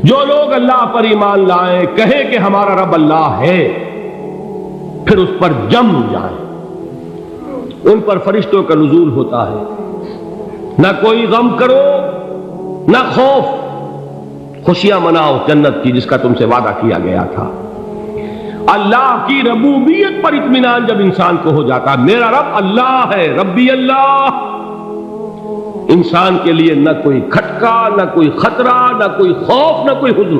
جو لوگ اللہ پر ایمان لائیں، کہیں کہ ہمارا رب اللہ ہے، پھر اس پر جم جائیں، ان پر فرشتوں کا نزول ہوتا ہے۔ نہ کوئی غم کرو نہ خوف، خوشیاں مناؤ جنت کی جس کا تم سے وعدہ کیا گیا تھا۔ اللہ کی ربوبیت پر اطمینان جب انسان کو ہو جاتا، میرا رب اللہ ہے، ربی اللہ، انسان کے لیے نہ کوئی کھٹکا، نہ کوئی خطرہ، نہ کوئی خوف، نہ کوئی حزن۔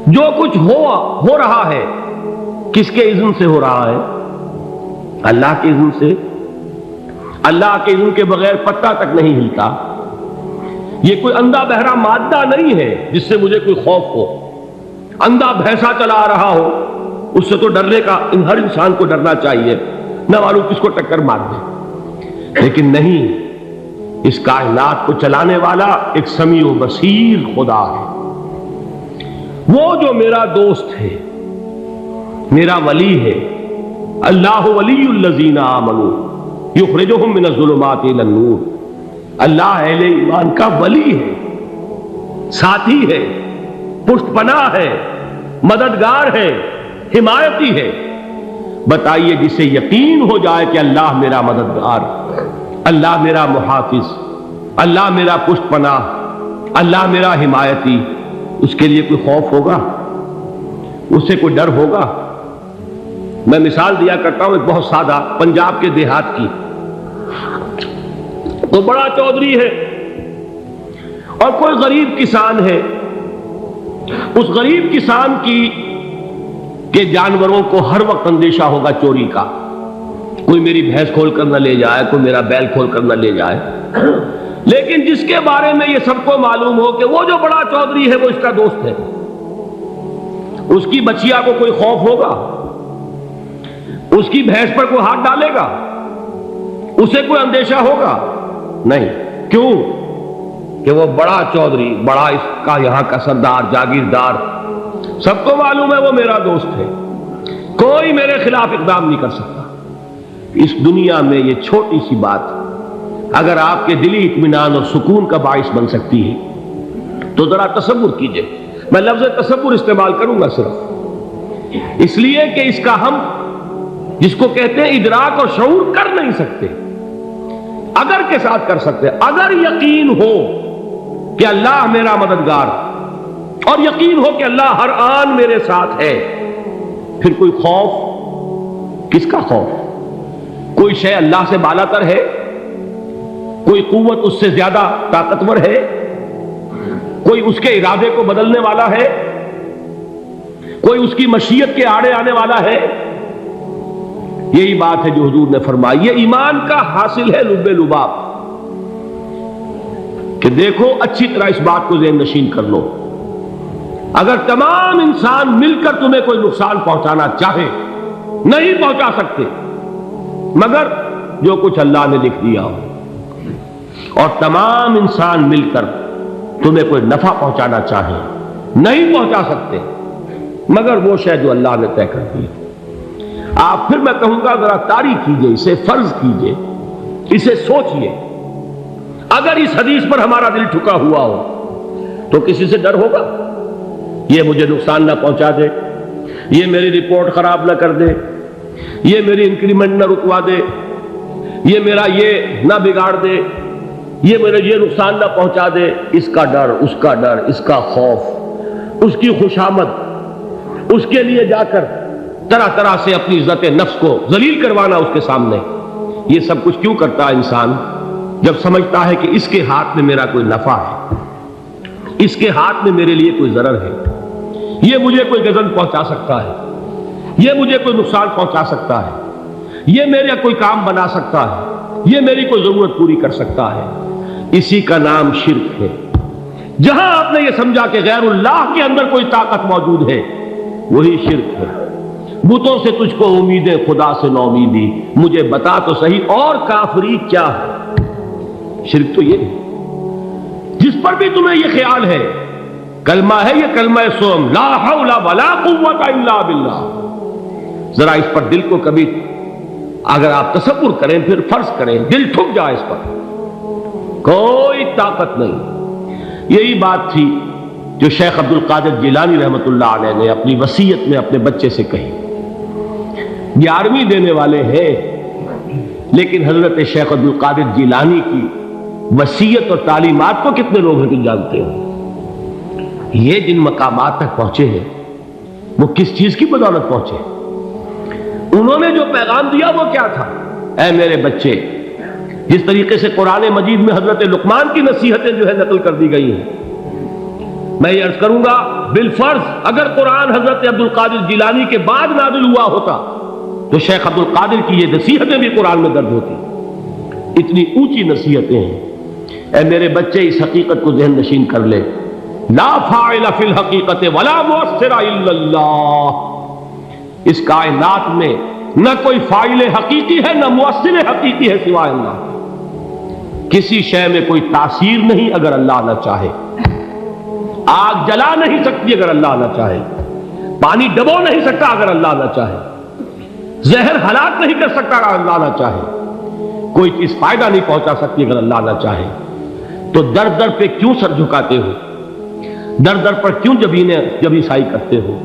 جو کچھ ہو رہا ہے کس کے اذن سے ہو رہا ہے؟ اللہ کے اذن سے۔ اللہ کے اذن کے بغیر پتہ تک نہیں ہلتا۔ یہ کوئی اندھا بہرا مادہ نہیں ہے جس سے مجھے کوئی خوف ہو۔ اندھا بھینسا چلا آ رہا ہو اس سے تو ڈرنے کا ہر انسان کو ڈرنا چاہیے، نہ معلوم کس کو ٹکر مار دے۔ لیکن نہیں، اس کائنات کو چلانے والا ایک سمیع و بصیر خدا ہے۔ وہ جو میرا دوست ہے، میرا ولی ہے۔ اللہ ولی الذین آمنوا یخرجہم من الظلمات الی النور۔ اللہ اہل ایمان کا ولی ہے، ساتھی ہے، پشت پناہ ہے، مددگار ہے، حمایتی ہے۔ بتائیے جسے یقین ہو جائے کہ اللہ میرا مددگار، اللہ میرا محافظ، اللہ میرا پشت پناہ، اللہ میرا حمایتی، اس کے لیے کوئی خوف ہوگا؟ اس سے کوئی ڈر ہوگا؟ میں مثال دیا کرتا ہوں ایک بہت سادہ، پنجاب کے دیہات کی۔ تو بڑا چودھری ہے اور کوئی غریب کسان ہے۔ اس غریب کسان کے جانوروں کو ہر وقت اندیشہ ہوگا چوری کا، کوئی میری بھینس کھول کر نہ لے جائے، کوئی میرا بیل کھول کر نہ لے جائے۔ لیکن جس کے بارے میں یہ سب کو معلوم ہو کہ وہ جو بڑا چودھری ہے وہ اس کا دوست ہے، اس کی بچیا کو کوئی خوف ہوگا؟ اس کی بھینس پر کوئی ہاتھ ڈالے گا؟ اسے کوئی اندیشہ ہوگا؟ نہیں۔ کیوں؟ کہ وہ بڑا چودھری، بڑا اس کا یہاں کا سردار، جاگیردار، سب کو معلوم ہے وہ میرا دوست ہے، کوئی میرے خلاف اقدام نہیں کر سکتا۔ اس دنیا میں یہ چھوٹی سی بات اگر آپ کے دلی اطمینان اور سکون کا باعث بن سکتی ہے تو ذرا تصور کیجئے۔ میں لفظ تصور استعمال کروں گا صرف اس لیے کہ اس کا ہم جس کو کہتے ہیں ادراک اور شعور کر نہیں سکتے، اگر کے ساتھ کر سکتے۔ اگر یقین ہو کہ اللہ میرا مددگار اور یقین ہو کہ اللہ ہر آن میرے ساتھ ہے، پھر کوئی خوف؟ کس کا خوف؟ کوئی شے اللہ سے بالا تر ہے؟ کوئی قوت اس سے زیادہ طاقتور ہے؟ کوئی اس کے ارادے کو بدلنے والا ہے؟ کوئی اس کی مشیت کے آڑے آنے والا ہے؟ یہی بات ہے جو حضور نے فرمائی، یہ ایمان کا حاصل ہے لب لباب، کہ دیکھو اچھی طرح اس بات کو ذہن نشین کر لو۔ اگر تمام انسان مل کر تمہیں کوئی نقصان پہنچانا چاہے، نہیں پہنچا سکتے مگر جو کچھ اللہ نے لکھ دیا ہو، اور تمام انسان مل کر تمہیں کوئی نفع پہنچانا چاہے، نہیں پہنچا سکتے مگر وہ شے جو اللہ نے طے کر دی۔ آپ پھر میں کہوں گا ذرا طاری کیجئے، اسے فرض کیجئے، اسے سوچئے۔ اگر اس حدیث پر ہمارا دل ٹھکا ہوا ہو تو کسی سے ڈر ہوگا؟ یہ مجھے نقصان نہ پہنچا دے، یہ میری رپورٹ خراب نہ کر دے، یہ میری انکریمنٹ نہ رکوا دے، یہ میرا یہ نہ بگاڑ دے، یہ میرے یہ نقصان نہ پہنچا دے۔ اس کا ڈر، اس کا ڈر، اس کا خوف، اس کی خوشامد، اس کے لیے جا کر طرح طرح سے اپنی عزت نفس کو ذلیل کروانا اس کے سامنے، یہ سب کچھ کیوں کرتا ہے انسان؟ جب سمجھتا ہے کہ اس کے ہاتھ میں میرا کوئی نفع ہے، اس کے ہاتھ میں میرے لیے کوئی ضرر ہے، یہ مجھے کوئی غضب پہنچا سکتا ہے، یہ مجھے کوئی نقصان پہنچا سکتا ہے، یہ میرا کوئی کام بنا سکتا ہے، یہ میری کوئی ضرورت پوری کر سکتا ہے، اسی کا نام شرک ہے۔ جہاں آپ نے یہ سمجھا کہ غیر اللہ کے اندر کوئی طاقت موجود ہے، وہی شرک ہے۔ بتوں سے تجھ کو امیدیں، خدا سے نو امیدی، مجھے بتا تو صحیح اور کافری کیا ہے؟ شرک تو یہ ہے۔ جس پر بھی تمہیں یہ خیال ہے، کلمہ ہے یہ کلمہ سوم، لا حول ولا قوت الا باللہ، ذرا اس پر دل کو کبھی اگر آپ تصور کریں، پھر فرض کریں، دل ٹھک جائے اس پر، کوئی طاقت نہیں۔ یہی بات تھی جو شیخ عبد القادر جیلانی رحمۃ اللہ علیہ نے اپنی وصیت میں اپنے بچے سے کہی. 11ویں دینے والے ہیں، لیکن حضرت شیخ عبد القادر جیلانی کی وصیت اور تعلیمات کو کتنے لوگ ہیں کہ جانتے ہو؟ یہ جن مقامات تک پہنچے ہیں وہ کس چیز کی بدولت پہنچے؟ انہوں نے جو پیغام دیا وہ کیا تھا؟ اے میرے بچے، جس طریقے سے قرآن مجید میں حضرت لقمان کی نصیحتیں جو ہے نقل کر دی گئی ہیں، میں یہ عرض کروں گا بالفرض اگر قرآن حضرت عبد القادر جیلانی کے بعد نازل ہوا ہوتا تو شیخ عبد القادر کی یہ نصیحتیں بھی قرآن میں درج ہوتی. اتنی اونچی نصیحتیں ہیں. اے میرے بچے، اس حقیقت کو ذہن نشین کر لے، لا فاعل فی الحقیقت ولا مؤثر الا اللہ. اس کائنات میں نہ کوئی فاعل حقیقی ہے نہ مؤثر حقیقی ہے سوائے اللہ. کسی شے میں کوئی تاثیر نہیں اگر اللہ نہ چاہے. آگ جلا نہیں سکتی اگر اللہ نہ چاہے. پانی ڈبو نہیں سکتا اگر اللہ نہ چاہے. زہر ہلاک نہیں کر سکتا اگر اللہ نہ چاہے. کوئی چیز فائدہ نہیں پہنچا سکتی اگر اللہ نہ چاہے. تو در در پہ کیوں سر جھکاتے ہو؟ در در پر کیوں جبیں سائی کرتے ہو؟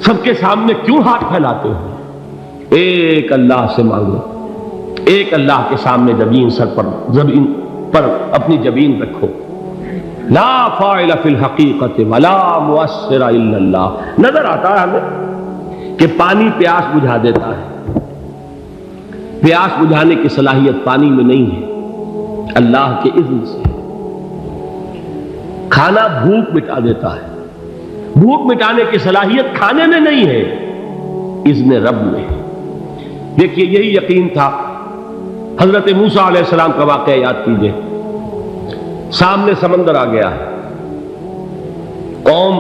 سب کے سامنے کیوں ہاتھ پھیلاتے ہو؟ ایک اللہ سے مانگو، ایک اللہ کے سامنے زمین پر اپنی جبین رکھو. لا فاعل فی الحقیقت ولا مؤثر الا اللہ. نظر آتا ہے ہمیں کہ پانی پیاس بجھا دیتا ہے. پیاس بجھانے کی صلاحیت پانی میں نہیں ہے، اللہ کے اذن سے. کھانا بھوک مٹا دیتا ہے. بھوک مٹانے کی صلاحیت کھانے میں نہیں ہے، اذن رب میں. دیکھیے یہی یقین تھا. حضرت موسیٰ علیہ السلام کا واقعہ یاد کیجئے. سامنے سمندر آ گیا ہے، قوم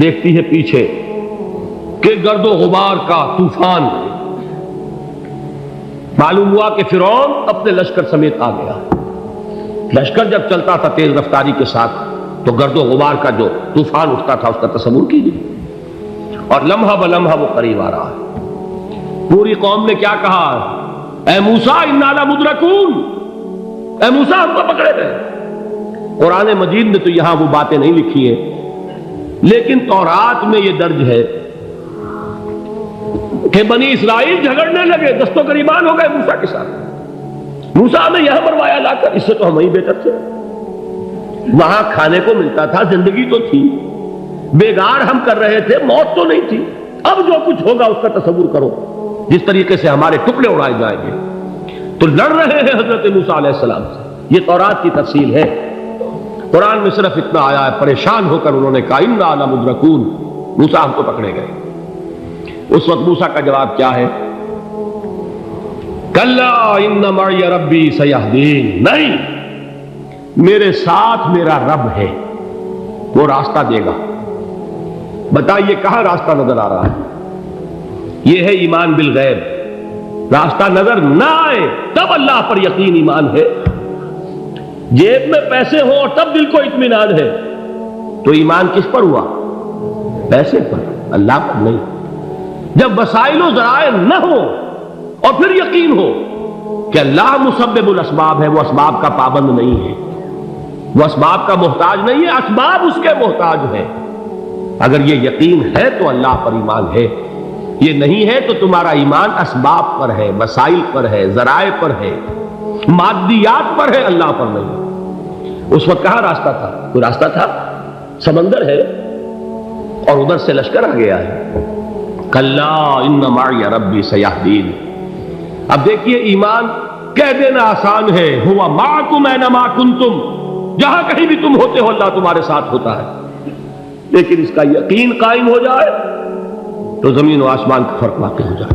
دیکھتی ہے پیچھے کہ گرد و غبار کا طوفان. معلوم ہوا کہ فرعون اپنے لشکر سمیت آ گیا. لشکر جب چلتا تھا تیز رفتاری کے ساتھ تو گرد و غبار کا جو طوفان اٹھتا تھا اس کا تصور کیجیے. اور لمحہ بلمحہ وہ قریب آ رہا ہے. پوری قوم نے کیا کہا؟ اے موسیٰ انا لمدرکون، اے موسیٰ ہم کو پکڑے گئے. قرآن مجید نے تو یہاں وہ باتیں نہیں لکھی ہیں، لیکن تورات میں یہ درج ہے کہ بنی اسرائیل جھگڑنے لگے، دست و گریبان ہو گئے موسیٰ کے ساتھ. موسیٰ نے یہاں مروایا لا کر، اس سے تو ہم ہی بہتر تھے. وہاں کھانے کو ملتا تھا، زندگی تو تھی، بیگار ہم کر رہے تھے، موت تو نہیں تھی. اب جو کچھ ہوگا اس کا تصور کرو، جس طریقے سے ہمارے ٹکڑے اڑائے جائیں گے. تو لڑ رہے ہیں حضرت موسیٰ علیہ السلام سے. یہ تورات کی تفصیل ہے. قرآن میں صرف اتنا آیا ہے، پریشان ہو کر انہوں نے کہا انا لمدرکون، موسیٰ ہم کو پکڑے گئے. اس وقت موسیٰ کا جواب کیا ہے؟ کلا ان معی ربی سیہدین. نہیں، میرے ساتھ میرا رب ہے، وہ راستہ دے گا. بتائیے کہاں راستہ نظر آ رہا ہے؟ یہ ہے ایمان بالغیب. راستہ نظر نہ آئے تب اللہ پر یقین ایمان ہے. جیب میں پیسے ہوں اور تب دل کو اطمینان ہے تو ایمان کس پر ہوا؟ پیسے پر، اللہ پر نہیں. جب وسائل و ذرائع نہ ہو اور پھر یقین ہو کہ اللہ مسبب الاسباب ہے، وہ اسباب کا پابند نہیں ہے، وہ اسباب کا محتاج نہیں ہے، اسباب اس کے محتاج ہے. اگر یہ یقین ہے تو اللہ پر ایمان ہے. یہ نہیں ہے تو تمہارا ایمان اسباب پر ہے، وسائل پر ہے، ذرائع پر ہے، مادیات پر ہے، اللہ پر نہیں. اس وقت کہاں راستہ تھا؟ کوئی راستہ تھا؟ سمندر ہے اور ادھر سے لشکر آ گیا ہے. کلا ان معی ربی سیہدین. اب دیکھیے ایمان کہہ دینا آسان ہے، ہوا معکم اینما کنتم، جہاں کہیں بھی تم ہوتے ہو اللہ تمہارے ساتھ ہوتا ہے. لیکن اس کا یقین قائم ہو جائے تو زمین و آسمان کا فرق واقع ہو جائے.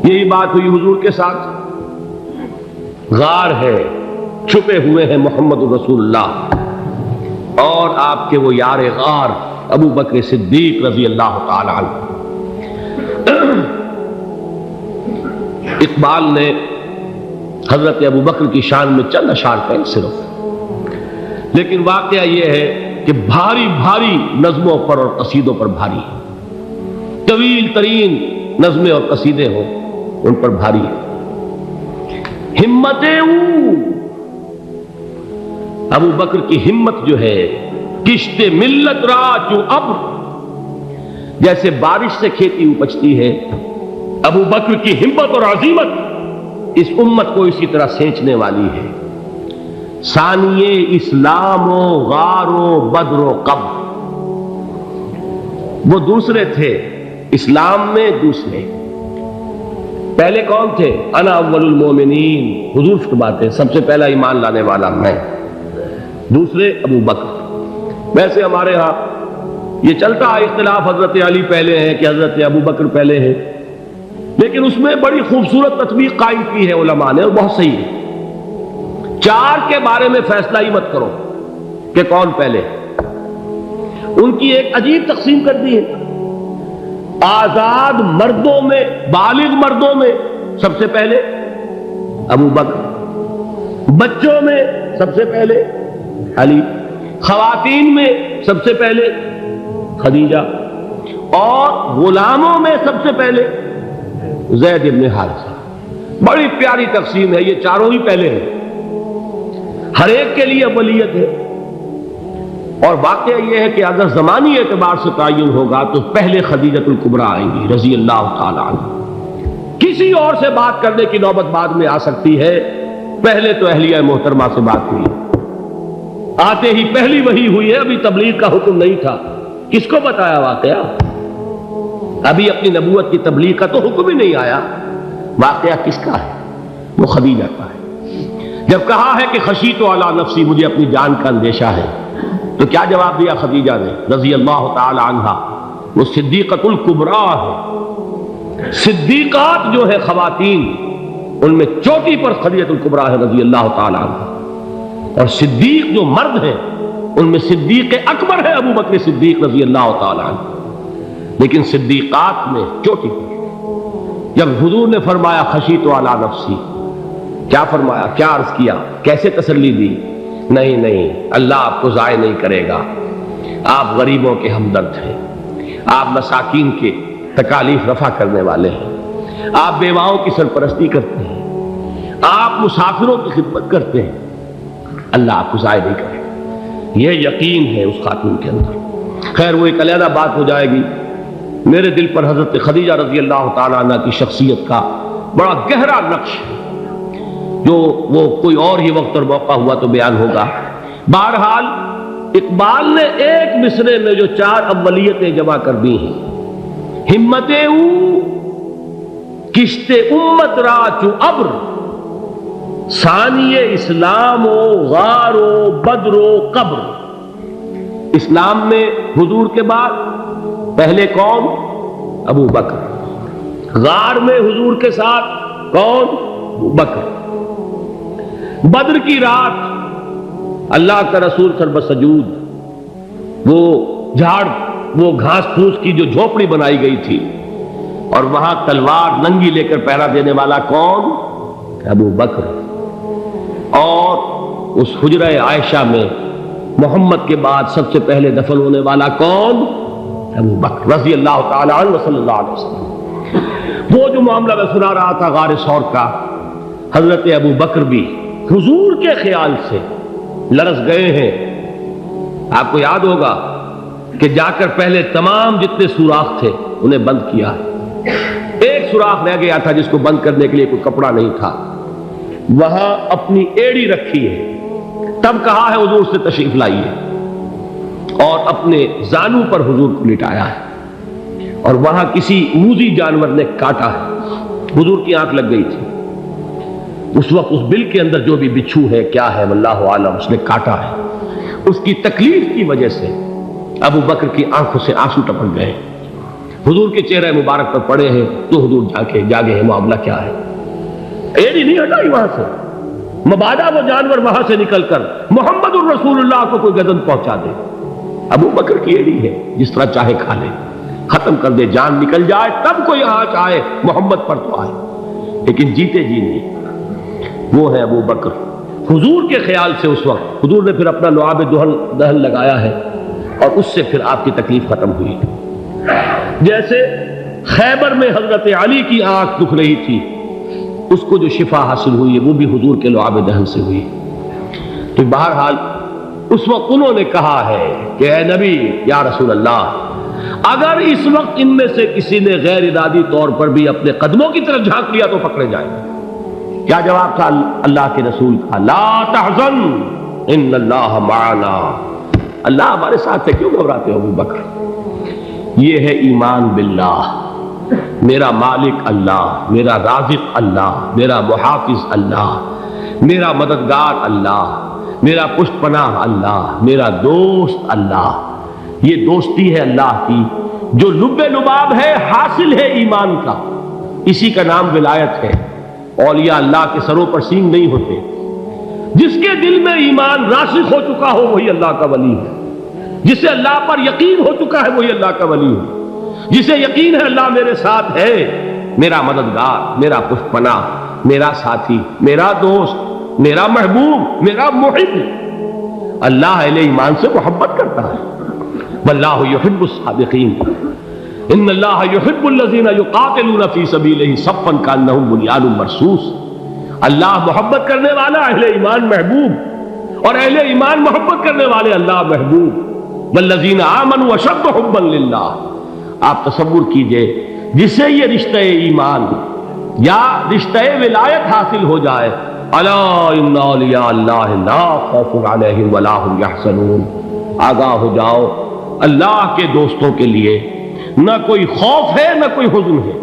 یہی بات ہوئی حضور کے ساتھ. غار ہے، چھپے ہوئے ہیں محمد رسول اللہ اور آپ کے وہ یار غار ابو بکر صدیق رضی اللہ تعالی عنہ. اقبال نے حضرت ابو بکر کی شان میں چند اشعار کہیں صرف، لیکن واقعہ یہ ہے کہ بھاری بھاری نظموں پر اور قصیدوں پر بھاری ہے. طویل ترین نظمیں اور قصیدے ہوں ان پر بھاری ہے. ہمتیں ابو بکر کی ہمت جو ہے کشت ملت را چو ابر، جیسے بارش سے کھیتی اپجتی ہے، ابو بکر کی ہمت اور عزیمت اس امت کو اسی طرح سینچنے والی ہے۔ ثانیے اسلام و غار و بدر و قبر، وہ دوسرے تھے اسلام میں، دوسرے پہلے کون تھے؟ انا اول المومنین، حضور فرماتے سب سے پہلا ایمان لانے والا میں، دوسرے ابو بکر۔ ویسے ہمارے ہاں یہ چلتا ہے اختلاف، حضرت علی پہلے ہیں کہ حضرت ابو بکر پہلے ہیں، لیکن اس میں بڑی خوبصورت تطبیق قائم کی ہے علماء نے، اور بہت صحیح ہے۔ چار کے بارے میں فیصلہ ہی مت کرو کہ کون پہلے، ان کی ایک عجیب تقسیم کر دی ہے۔ آزاد مردوں میں، بالغ مردوں میں سب سے پہلے ابو بکر، بچوں میں سب سے پہلے علی، خواتین میں سب سے پہلے خدیجہ، اور غلاموں میں سب سے پہلے زید بن حارثہ۔ بڑی پیاری تقسیم ہے، یہ چاروں ہی پہلے ہیں، ہر ایک کے لیے اولیت ہے۔ اور واقعہ یہ ہے کہ اگر زمانی اعتبار سے تعین ہوگا تو پہلے خدیجۃ الکبریٰ آئیں گی رضی اللہ تعالی عنہ، کسی اور سے بات کرنے کی نوبت بعد میں آ سکتی ہے، پہلے تو اہلیہ محترمہ سے بات ہوئی، آتے ہی پہلی وحی ہوئی ہے، ابھی تبلیغ کا حکم نہیں تھا، کس کو بتایا واقعہ؟ ابھی اپنی نبوت کی تبلیغ کا تو حکم ہی نہیں آیا، واقعہ کس کا ہے؟ وہ خدیجہ کا ہے۔ جب کہا ہے کہ خشیت علی نفسی، مجھے اپنی جان کا اندیشہ ہے، تو کیا جواب دیا خدیجہ نے رضی اللہ تعالی عنہا؟ وہ صدیقۃ الکبریٰ ہے، صدیقات جو ہے خواتین، ان میں چوٹی پر خدیجۃ الکبریٰ ہے رضی اللہ تعالی عنہا، اور صدیق جو مرد ہیں ان میں صدیق اکبر ہے ابو بکر صدیق رضی اللہ تعالی عنہ، لیکن صدیقات میں چوٹی پر۔ جب حضور نے فرمایا خشیت علی نفسی، کیا فرمایا، کیا عرض کیا، کیسے تسلی دی؟ نہیں نہیں، اللہ آپ کو ضائع نہیں کرے گا، آپ غریبوں کے ہمدرد ہیں، آپ مساکین کے تکالیف رفع کرنے والے ہیں، آپ بیواؤں کی سرپرستی کرتے ہیں، آپ مسافروں کی خدمت کرتے ہیں، اللہ آپ کو ضائع نہیں کرے گا، یہ یقین ہے اس خاتون کے اندر۔ خیر وہ ایک علیحدہ بات ہو جائے گی۔ میرے دل پر حضرت خدیجہ رضی اللہ تعالیٰ عنہ کی شخصیت کا بڑا گہرا نقش ہے، جو وہ کوئی اور ہی وقت اور موقع ہوا تو بیان ہوگا۔ بہرحال اقبال نے ایک مصرے میں جو چار اولیتیں جمع کر دی ہیں، ہمت او کشت امت را چو ابر، ثانی اسلام و غار و بدر و قبر۔ اسلام میں حضور کے بعد پہلے کون؟ ابو بکر، غار میں حضور کے ساتھ کون؟ ابو بکر، بدر کی رات اللہ کا رسول سر بسجود، وہ جھاڑ، وہ گھاس پھوس کی جو جھوپڑی بنائی گئی تھی، اور وہاں تلوار ننگی لے کر پہرا دینے والا کون؟ ابو بکر، اور اس حجرہ عائشہ میں محمد کے بعد سب سے پہلے دفن ہونے والا کون؟ ابو بکر رضی اللہ تعالی عنہ صلی اللہ علیہ وسلم۔ وہ جو معاملہ میں سنا رہا تھا غار ثور کا، حضرت ابو بکر بھی حضور کے خیال سے لرز گئے ہیں۔ آپ کو یاد ہوگا کہ جا کر پہلے تمام جتنے سوراخ تھے انہیں بند کیا ہے، ایک سوراخ رہ گیا تھا جس کو بند کرنے کے لیے کوئی کپڑا نہیں تھا، وہاں اپنی ایڑی رکھی ہے، تب کہا ہے حضور سے تشریف لائیے، اور اپنے زانو پر حضور کو لٹایا ہے، اور وہاں کسی موذی جانور نے کاٹا ہے، حضور کی آنکھ لگ گئی تھی، اس وقت اس بل کے اندر جو بھی بچھو ہے کیا ہے واللہ عالم، اس نے کاٹا ہے، اس کی تکلیف کی وجہ سے ابو بکر کی آنکھوں سے آنسو ٹپک گئے، حضور کے چہرے مبارک پر پڑے ہیں، تو حضور جاگے ہیں، معاملہ کیا ہے؟ ایڑی نہیں ہٹائی وہاں سے، مبادا وہ جانور وہاں سے نکل کر محمد الرسول اللہ کو کوئی گزن پہنچا دے، ابو بکر کی ایڑی ہے، جس طرح چاہے کھا لے، ختم کر دے، جان نکل جائے تب کوئی آنچ آئے، محمد پر تو آئے، لیکن جیتے جی نہیں۔ وہ ہے ابو بکر حضور کے خیال سے، اس وقت حضور نے پھر اپنا لعاب دہن لگایا ہے، اور اس سے پھر آپ کی تکلیف ختم ہوئی۔ جیسے خیبر میں حضرت علی کی آنکھ دکھ رہی تھی، اس کو جو شفا حاصل ہوئی ہے وہ بھی حضور کے لعاب دہن سے ہوئی۔ تو بہرحال اس وقت انہوں نے کہا ہے کہ اے نبی یا رسول اللہ، اگر اس وقت ان میں سے کسی نے غیر ارادی طور پر بھی اپنے قدموں کی طرف جھانک لیا تو پکڑے جائیں گے۔ کیا جواب تھا اللہ کے رسول کا؟ لا تحزن ان اللہ معنا، اللہ ہمارے ساتھ ہے، کیوں گھبراتے ہو ابو بکر؟ یہ ہے ایمان باللہ، میرا مالک اللہ، میرا رازق اللہ، میرا محافظ اللہ، میرا مددگار اللہ، میرا پشت پناہ اللہ، میرا دوست اللہ۔ یہ دوستی ہے اللہ کی جو لب لباب ہے، حاصل ہے ایمان کا، اسی کا نام ولایت ہے۔ اولیاء اللہ کے سروں پر سینگ نہیں ہوتے، جس کے دل میں ایمان راسخ ہو چکا ہو وہی اللہ کا ولی ہے، جسے اللہ پر یقین ہو چکا ہے وہی اللہ کا ولی ہے، جسے یقین ہے اللہ میرے ساتھ ہے، میرا مددگار، میرا پشت پناہ، میرا ساتھی، میرا دوست، میرا محبوب، میرا محب۔ اللہ اہل ایمان سے محبت کرتا ہے۔ واللہ یحب الصادقین، ان اللہ یحب الذین یقاتلون فی سبیلہ صفا کانہم بنیان مرصوص۔ اللہ محبت کرنے والا، اہل ایمان محبوب، اور اہل ایمان محبت کرنے والے اللہ محبوب۔ والذین آمنوا اشد حبا للہ۔ آپ تصور کیجئے جسے یہ رشتہ ایمان یا رشتہ ولایت حاصل ہو جائے، الا ان اولیاء اللہ لا خوف علیہم ولا هم یحزنون، آگاہ ہو جاؤ اللہ کے دوستوں کے لیے نہ کوئی خوف ہے نہ کوئی حزن ہے۔